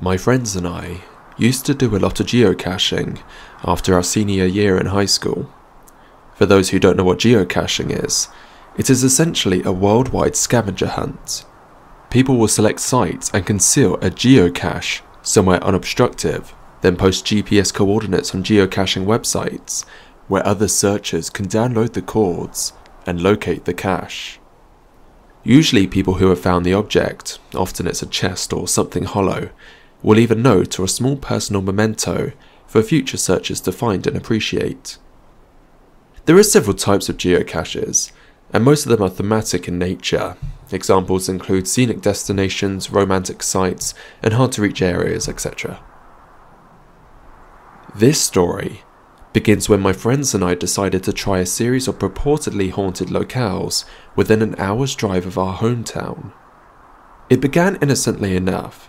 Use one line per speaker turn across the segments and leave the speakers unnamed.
My friends and I used to do a lot of geocaching after our senior year in high school. For those who don't know what geocaching is, it is essentially a worldwide scavenger hunt. People will select sites and conceal a geocache somewhere unobstructed, then post GPS coordinates on geocaching websites where other searchers can download the coords and locate the cache. Usually people who have found the object, often it's a chest or something hollow, will leave a note or a small personal memento for future searchers to find and appreciate. There are several types of geocaches, and most of them are thematic in nature. Examples include scenic destinations, romantic sites, and hard-to-reach areas, etc. This story begins when my friends and I decided to try a series of purportedly haunted locales within an hour's drive of our hometown. It began innocently enough.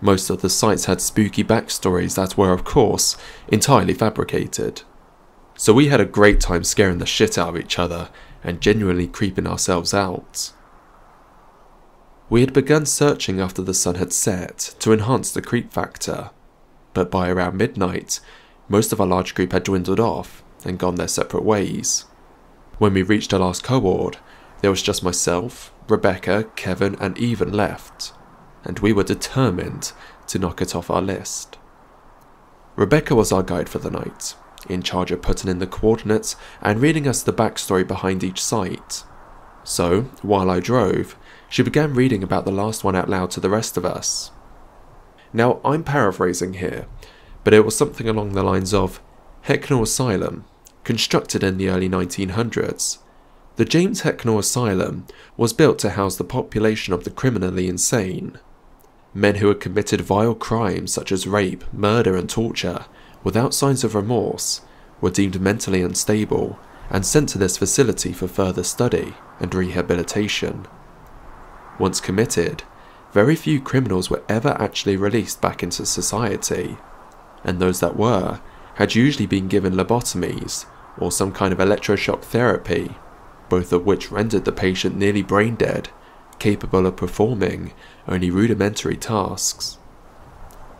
Most of the sites had spooky backstories that were, of course, entirely fabricated. So we had a great time scaring the shit out of each other and genuinely creeping ourselves out. We had begun searching after the sun had set to enhance the creep factor, but by around midnight, most of our large group had dwindled off and gone their separate ways. When we reached our last cohort, there was just myself, Rebecca, Kevin and Evan left, and we were determined to knock it off our list. Rebecca was our guide for the night, in charge of putting in the coordinates and reading us the backstory behind each site. So, while I drove, she began reading about the last one out loud to the rest of us. Now, I'm paraphrasing here, but it was something along the lines of Asylum, constructed in the early 1900s. The James Hecknell Asylum was built to house the population of the criminally insane. Men who had committed vile crimes such as rape, murder and torture, without signs of remorse, were deemed mentally unstable and sent to this facility for further study and rehabilitation. Once committed, very few criminals were ever actually released back into society, and those that were had usually been given lobotomies or some kind of electroshock therapy, both of which rendered the patient nearly brain dead, capable of performing only rudimentary tasks.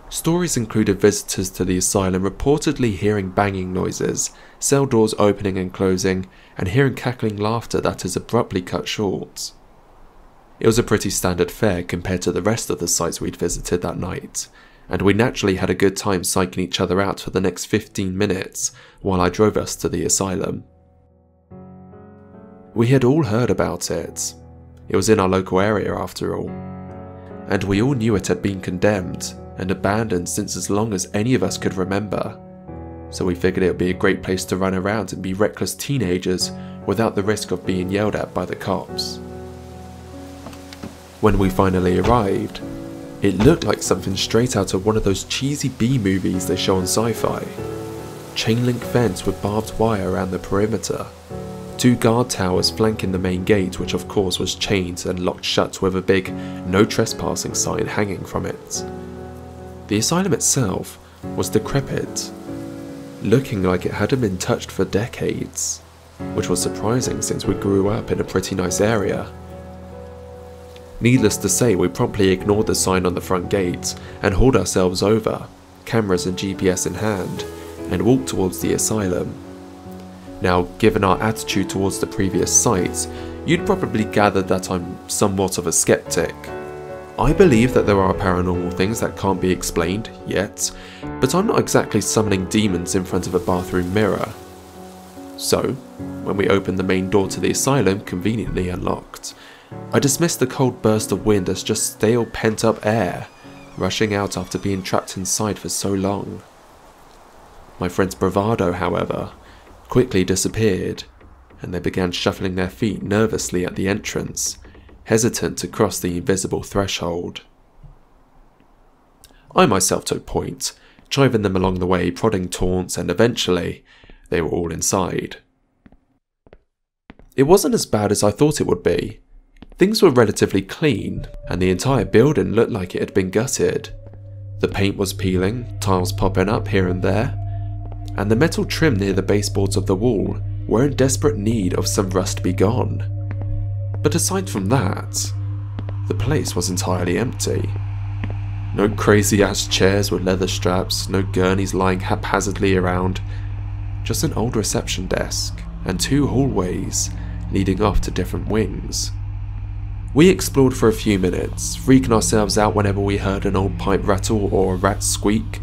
Stories included visitors to the asylum reportedly hearing banging noises, cell doors opening and closing, and hearing cackling laughter that is abruptly cut short. It was a pretty standard fare compared to the rest of the sites we'd visited that night, and we naturally had a good time psyching each other out for the next 15 minutes while I drove us to the asylum. We had all heard about it. It was in our local area after all, and we all knew it had been condemned and abandoned since as long as any of us could remember, so we figured it would be a great place to run around and be reckless teenagers without the risk of being yelled at by the cops. When we finally arrived, it looked like something straight out of one of those cheesy B-movies they show on sci-fi. Chain link fence with barbed wire around the perimeter. 2 guard towers flanking the main gate, which of course was chained and locked shut with a big "No Trespassing" sign hanging from it. The asylum itself was decrepit, looking like it hadn't been touched for decades, which was surprising since we grew up in a pretty nice area. Needless to say, we promptly ignored the sign on the front gate and hauled ourselves over, cameras and GPS in hand, and walked towards the asylum. Now, given our attitude towards the previous sites, you'd probably gathered that I'm somewhat of a skeptic. I believe that there are paranormal things that can't be explained yet, but I'm not exactly summoning demons in front of a bathroom mirror. So, when we opened the main door to the asylum, conveniently unlocked, I dismissed the cold burst of wind as just stale pent-up air, rushing out after being trapped inside for so long. My friend's bravado, however, quickly disappeared, and they began shuffling their feet nervously at the entrance, hesitant to cross the invisible threshold. I myself took point, driving them along the way, prodding taunts, and eventually, they were all inside. It wasn't as bad as I thought it would be. Things were relatively clean, and the entire building looked like it had been gutted. The paint was peeling, tiles popping up here and there, and the metal trim near the baseboards of the wall were in desperate need of some rust to be gone. But aside from that, the place was entirely empty. No crazy ass chairs with leather straps, no gurneys lying haphazardly around. Just an old reception desk and 2 hallways leading off to different wings. We explored for a few minutes, freaking ourselves out whenever we heard an old pipe rattle or a rat squeak,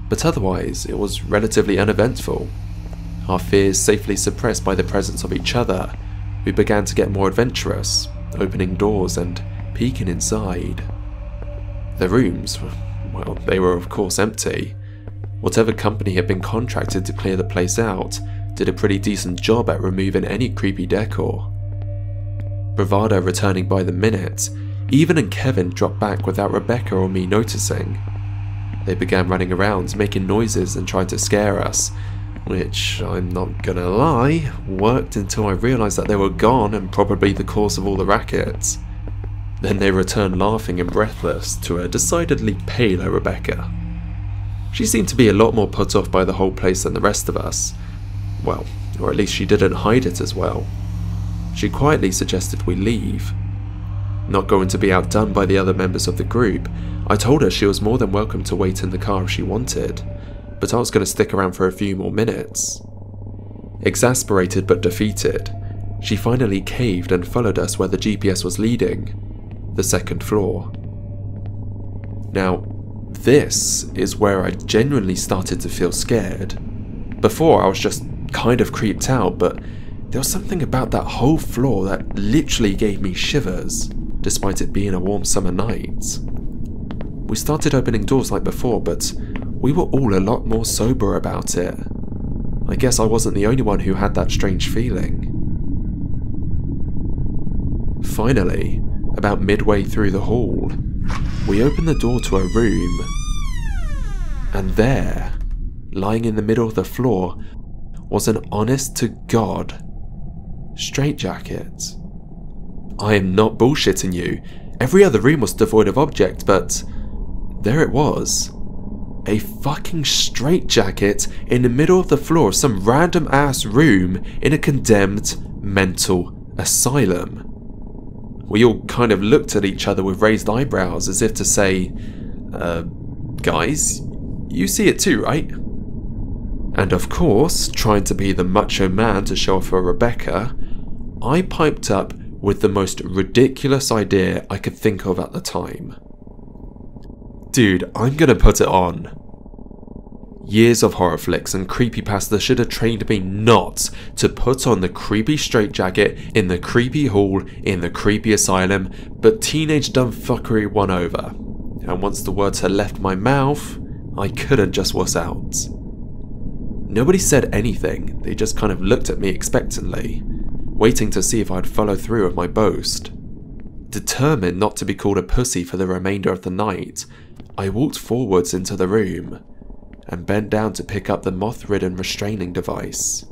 but otherwise it was relatively uneventful. Our fears safely suppressed by the presence of each other, we began to get more adventurous, opening doors and peeking inside. The rooms, well, they were of course empty. Whatever company had been contracted to clear the place out did a pretty decent job at removing any creepy decor. Bravado returning by the minute, Ethan and Kevin dropped back without Rebecca or me noticing. They began running around, making noises and trying to scare us, which, I'm not gonna lie, worked until I realised that they were gone and probably the cause of all the rackets. Then they returned laughing and breathless to a decidedly paler Rebecca. She seemed to be a lot more put off by the whole place than the rest of us. Well, or at least she didn't hide it as well. She quietly suggested we leave. Not going to be outdone by the other members of the group, I told her she was more than welcome to wait in the car if she wanted, but I was going to stick around for a few more minutes. Exasperated but defeated, she finally caved and followed us where the GPS was leading, the 2nd floor. Now, this is where I genuinely started to feel scared. Before I was just kind of creeped out, but there was something about that whole floor that literally gave me shivers, despite it being a warm summer night. We started opening doors like before, but we were all a lot more sober about it. I guess I wasn't the only one who had that strange feeling. Finally, about midway through the hall, we opened the door to a room, and there, lying in the middle of the floor, was an honest-to-God straitjacket. I am not bullshitting you. Every other room was devoid of object, but there it was. A fucking straitjacket in the middle of the floor of some random ass room in a condemned mental asylum. We all kind of looked at each other with raised eyebrows as if to say, guys, you see it too, right? And of course, trying to be the macho man to show off for Rebecca, I piped up with the most ridiculous idea I could think of at the time. Dude, I'm gonna put it on. Years of horror flicks and creepypasta should have trained me not to put on the creepy straitjacket in the creepy hall in the creepy asylum, but teenage dumb fuckery won over, and once the words had left my mouth, I couldn't just wuss out. Nobody said anything, they just kind of looked at me expectantly, waiting to see if I'd follow through with my boast. Determined not to be called a pussy for the remainder of the night, I walked forwards into the room and bent down to pick up the moth-ridden restraining device.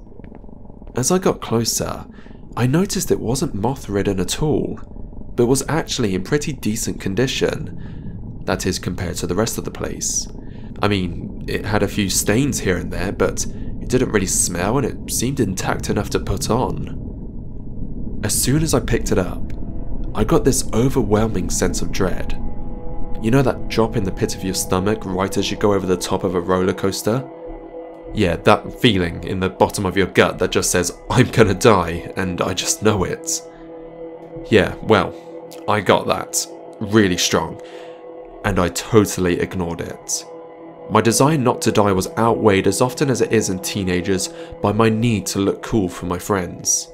As I got closer, I noticed it wasn't moth-ridden at all, but was actually in pretty decent condition, that is compared to the rest of the place. I mean, it had a few stains here and there, but it didn't really smell and it seemed intact enough to put on. As soon as I picked it up, I got this overwhelming sense of dread. You know that drop in the pit of your stomach right as you go over the top of a roller coaster? Yeah, that feeling in the bottom of your gut that just says, I'm gonna die, and I just know it. Yeah, well, I got that. Really strong. And I totally ignored it. My desire not to die was outweighed as often as it is in teenagers by my need to look cool for my friends.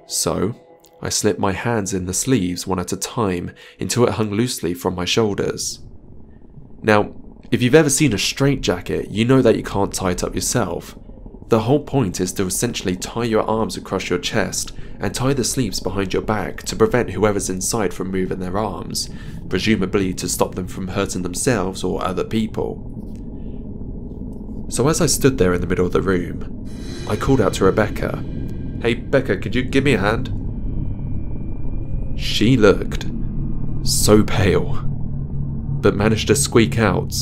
So, I slipped my hands in the sleeves one at a time until it hung loosely from my shoulders. Now, if you've ever seen a straitjacket, you know that you can't tie it up yourself. The whole point is to essentially tie your arms across your chest and tie the sleeves behind your back to prevent whoever's inside from moving their arms, presumably to stop them from hurting themselves or other people. So as I stood there in the middle of the room, I called out to Rebecca, "Hey Becca, could you give me a hand?" She looked so pale, but managed to squeak out,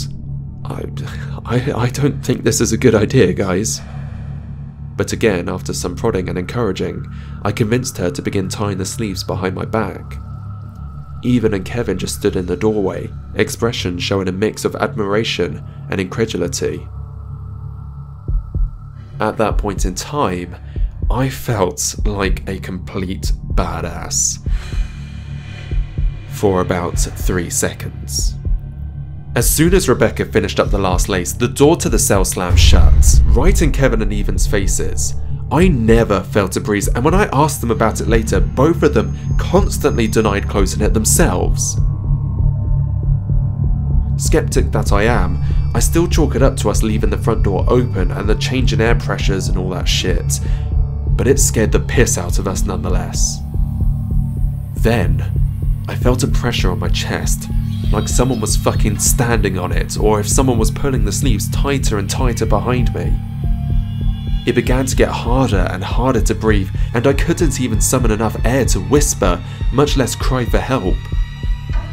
I don't think this is a good idea, guys." But again, after some prodding and encouraging, I convinced her to begin tying the sleeves behind my back. Even and Kevin just stood in the doorway, expressions showing a mix of admiration and incredulity. At that point in time, I felt like a complete badass. For about 3 seconds. As soon as Rebecca finished up the last lace, the door to the cell slammed shut, right in Kevin and Evan's faces. I never felt a breeze, and when I asked them about it later, both of them constantly denied closing it themselves. Skeptic that I am, I still chalk it up to us leaving the front door open and the change in air pressures and all that shit, but it scared the piss out of us nonetheless. Then, I felt a pressure on my chest, like someone was fucking standing on it, or if someone was pulling the sleeves tighter and tighter behind me. It began to get harder and harder to breathe, and I couldn't even summon enough air to whisper, much less cry for help.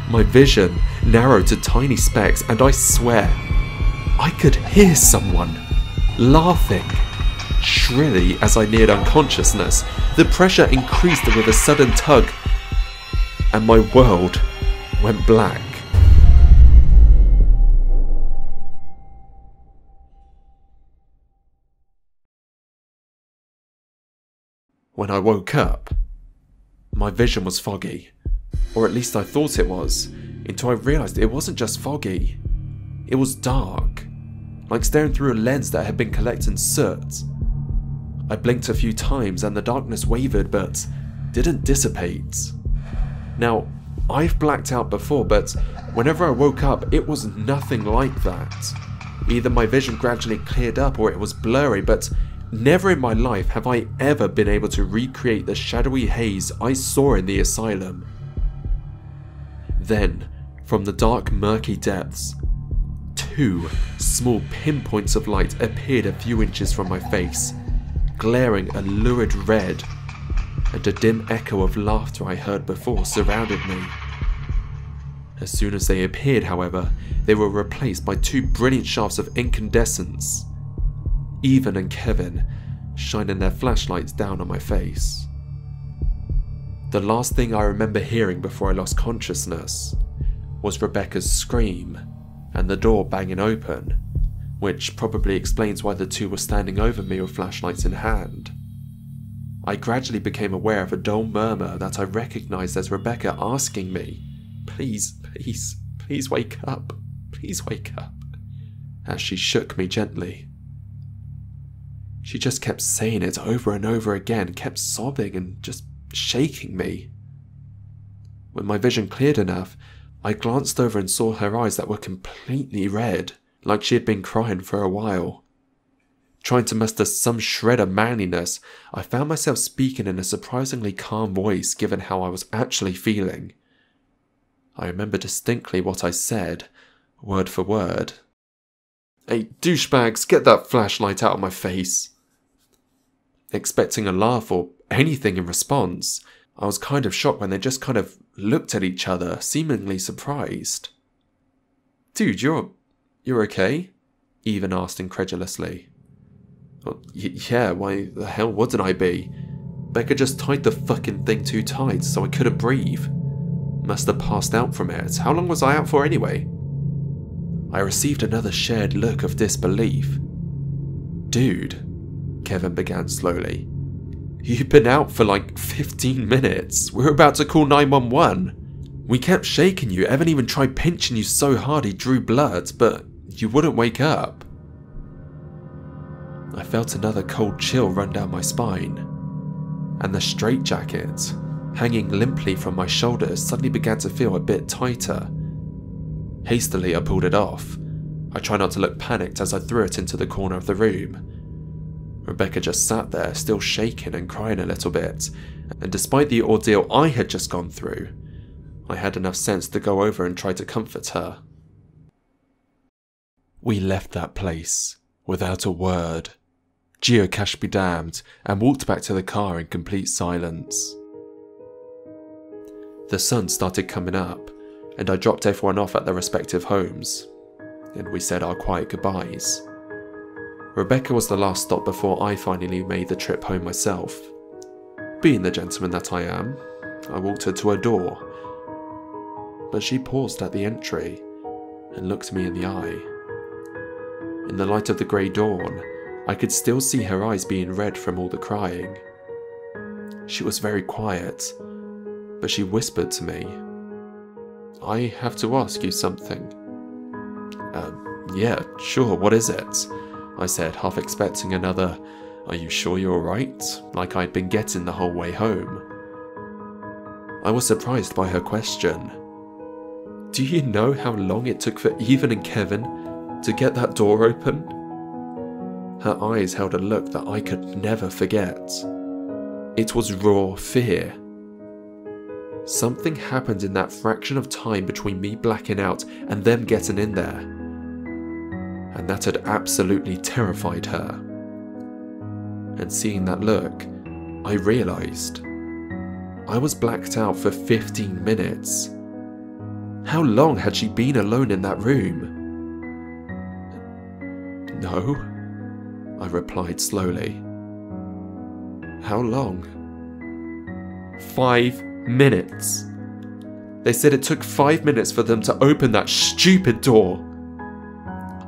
My vision narrowed to tiny specks, and I swear, I could hear someone laughing shrilly as I neared unconsciousness. The pressure increased with a sudden tug, and my world went black. When I woke up, my vision was foggy, or at least I thought it was, until I realised it wasn't just foggy. It was dark, like staring through a lens that had been collecting soot. I blinked a few times and the darkness wavered but didn't dissipate. Now, I've blacked out before, but whenever I woke up, it was nothing like that. Either my vision gradually cleared up or it was blurry, but never in my life have I ever been able to recreate the shadowy haze I saw in the asylum. Then, from the dark, murky depths, 2 small pinpoints of light appeared a few inches from my face, glaring a lurid red, and a dim echo of laughter I heard before surrounded me. As soon as they appeared, however, they were replaced by 2 brilliant shafts of incandescence, Evan and Kevin shining their flashlights down on my face. The last thing I remember hearing before I lost consciousness was Rebecca's scream and the door banging open, which probably explains why the 2 were standing over me with flashlights in hand. I gradually became aware of a dull murmur that I recognized as Rebecca asking me, "Please, please, please wake up, please wake up," as she shook me gently. She just kept saying it over and over again, kept sobbing and just shaking me. When my vision cleared enough, I glanced over and saw her eyes that were completely red, like she had been crying for a while. Trying to muster some shred of manliness, I found myself speaking in a surprisingly calm voice given how I was actually feeling. I remember distinctly what I said, word for word. "Hey, douchebags, get that flashlight out of my face." Expecting a laugh or anything in response, I was kind of shocked when they just kind of looked at each other, seemingly surprised. "Dude, you're okay?" Evan asked incredulously. "Well, yeah, why the hell wouldn't I be? Becca just tied the fucking thing too tight so I couldn't breathe. Must have passed out from it. How long was I out for anyway?" I received another shared look of disbelief. "Dude," Kevin began slowly, "you've been out for like 15 minutes. We're about to call 911. We kept shaking you. Evan even tried pinching you so hard he drew blood, but you wouldn't wake up." I felt another cold chill run down my spine, and the straitjacket, hanging limply from my shoulders, suddenly began to feel a bit tighter. Hastily, I pulled it off. I tried not to look panicked as I threw it into the corner of the room. Rebecca just sat there, still shaking and crying a little bit, and despite the ordeal I had just gone through, I had enough sense to go over and try to comfort her. We left that place without a word, geocache be damned, and walked back to the car in complete silence. The sun started coming up, and I dropped everyone off at their respective homes, and we said our quiet goodbyes. Rebecca was the last stop before I finally made the trip home myself. Being the gentleman that I am, I walked her to her door. but she paused at the entry and looked me in the eye. In the light of the grey dawn, I could still see her eyes being red from all the crying. She was very quiet, but she whispered to me, "I have to ask you something." Yeah, sure, what is it?" I said, half expecting another, "Are you sure you're alright?" like I'd been getting the whole way home. I was surprised by her question. "Do you know how long it took for Ethan and Kevin to get that door open?" Her eyes held a look that I could never forget. It was raw fear. Something happened in that fraction of time between me blacking out and them getting in there, and that had absolutely terrified her. And seeing that look, I realised I was blacked out for 15 minutes. How long had she been alone in that room? "No," I replied slowly. "How long?" 5 minutes. They said it took 5 minutes for them to open that stupid door.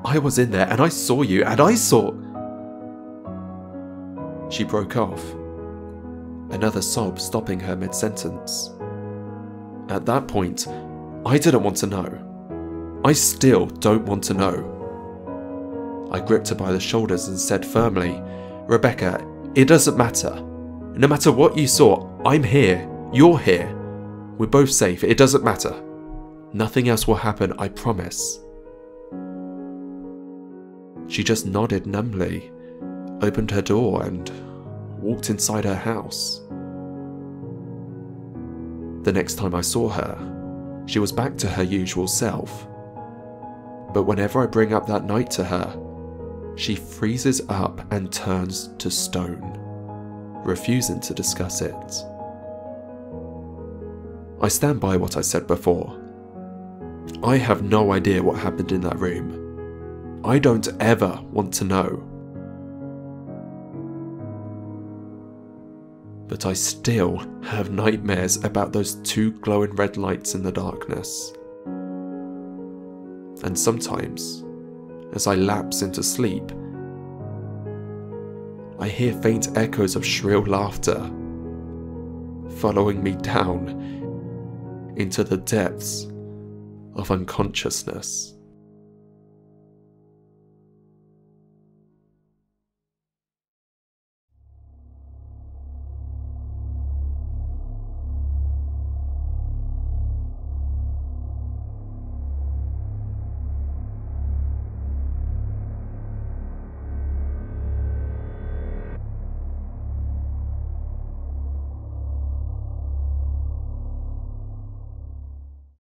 I was in there and I saw you and I saw... She broke off, another sob stopping her mid-sentence. At that point, I didn't want to know. I still don't want to know. I gripped her by the shoulders and said firmly, "Rebecca, it doesn't matter. No matter what you saw, I'm here. You're here. We're both safe. It doesn't matter. Nothing else will happen, I promise." She just nodded numbly, opened her door and walked inside her house. The next time I saw her, she was back to her usual self. But whenever I bring up that night to her, she freezes up and turns to stone, refusing to discuss it. I stand by what I said before. I have no idea what happened in that room. I don't ever want to know. But I still have nightmares about those two glowing red lights in the darkness. And sometimes, as I lapse into sleep, I hear faint echoes of shrill laughter, following me down into the depths of unconsciousness.